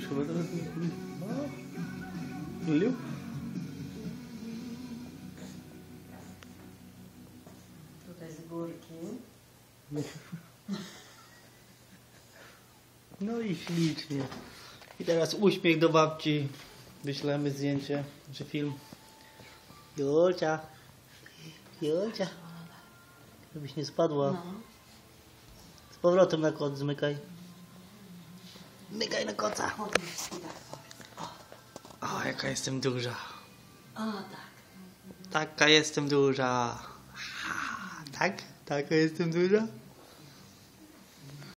chyba. No. Tutaj z górki. No i ślicznie. I teraz uśmiech do babci. Wyślemy zdjęcie, czy film. Julcia. Julcia. Żebyś nie spadła. No. Z powrotem na kot zmykaj. Zmykaj na koca. O, jaka jestem duża. O, tak. Taka jestem duża. Tak? Taka jestem duża?